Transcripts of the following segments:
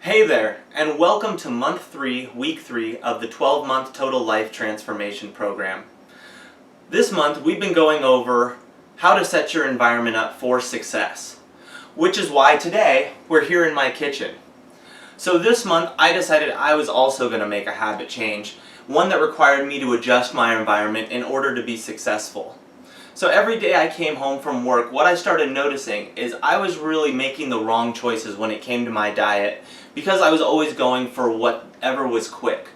Hey there, and welcome to month 3, week 3 of the 12-month Total Life Transformation Program. This month we've been going over how to set your environment up for success, which is why today we're here in my kitchen. So this month I decided I was also going to make a habit change, one that required me to adjust my environment in order to be successful. So every day I came home from work, what I started noticing is I was really making the wrong choices when it came to my diet because I was always going for whatever was quick.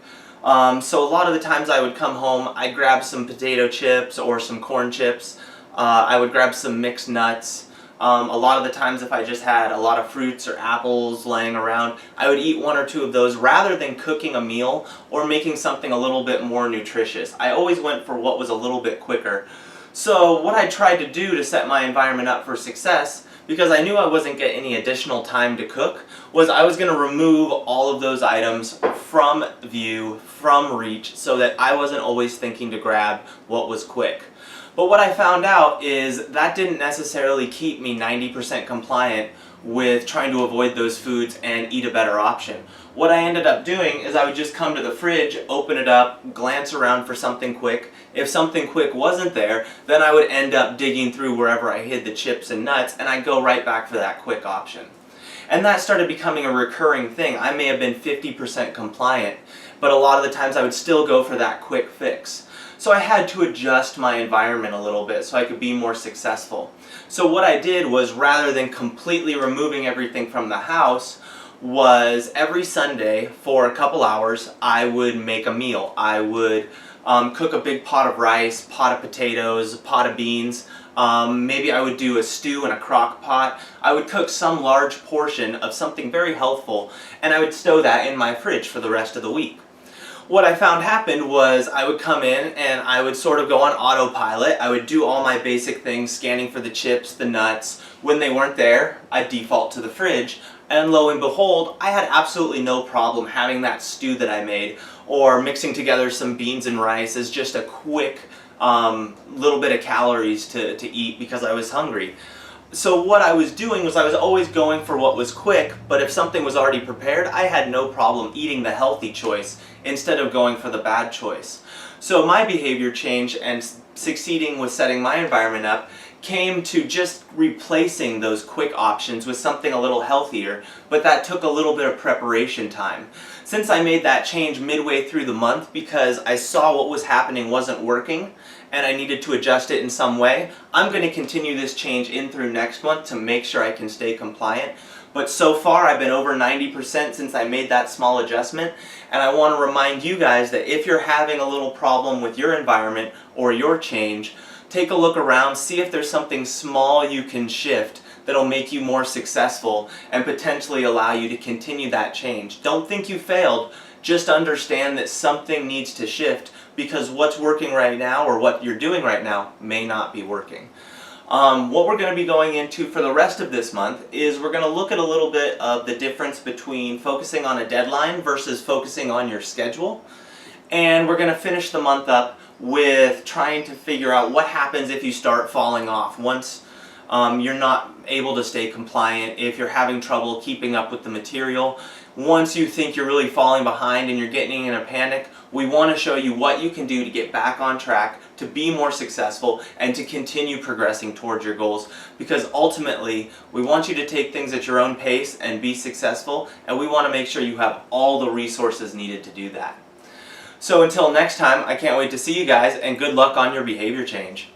So a lot of the times I would come home, I'd grab some potato chips or some corn chips, I would grab some mixed nuts. A lot of the times if I just had a lot of fruits or apples laying around, I would eat one or two of those rather than cooking a meal or making something a little bit more nutritious. I always went for what was a little bit quicker. So what I tried to do to set my environment up for success, because I knew I wasn't getting any additional time to cook, was I was going to remove all of those items from view, from reach, so that I wasn't always thinking to grab what was quick. But what I found out is that didn't necessarily keep me 90% compliant with trying to avoid those foods and eat a better option. What I ended up doing is I would just come to the fridge, open it up, glance around for something quick. If something quick wasn't there, then I would end up digging through wherever I hid the chips and nuts, and I'd go right back for that quick option. And that started becoming a recurring thing. I may have been 50% compliant, but a lot of the times I would still go for that quick fix. So I had to adjust my environment a little bit so I could be more successful. So what I did was, rather than completely removing everything from the house, was every Sunday for a couple hours I would make a meal. I would cook a big pot of rice, pot of potatoes, pot of beans. Maybe I would do a stew in a crock pot. I would cook some large portion of something very healthful, and I would stow that in my fridge for the rest of the week. What I found happened was I would come in and I would sort of go on autopilot. I would do all my basic things, scanning for the chips, the nuts. When they weren't there, I'd default to the fridge. And lo and behold, I had absolutely no problem having that stew that I made or mixing together some beans and rice as just a quick little bit of calories to eat because I was hungry. So what I was doing was I was always going for what was quick, but if something was already prepared, I had no problem eating the healthy choice instead of going for the bad choice. So my behavior change and succeeding with setting my environment up came to just replacing those quick options with something a little healthier, but that took a little bit of preparation time. Since I made that change midway through the month because I saw what was happening wasn't working and I needed to adjust it in some way, I'm going to continue this change in through next month to make sure I can stay compliant. But so far I've been over 90% since I made that small adjustment, and I want to remind you guys that if you're having a little problem with your environment or your change, take a look around, see if there's something small you can shift that'll make you more successful and potentially allow you to continue that change. Don't think you failed, just understand that something needs to shift because what's working right now or what you're doing right now may not be working. What we're going to be going into for the rest of this month is we're going to look at a little bit of the difference between focusing on a deadline versus focusing on your schedule. And we're going to finish the month up with trying to figure out what happens if you start falling off. Once you're not able to stay compliant, if you're having trouble keeping up with the material, once you think you're really falling behind and you're getting in a panic, we want to show you what you can do to get back on track, to be more successful, and to continue progressing towards your goals. Because ultimately, we want you to take things at your own pace and be successful, and we want to make sure you have all the resources needed to do that. So until next time, I can't wait to see you guys, and good luck on your behavior change.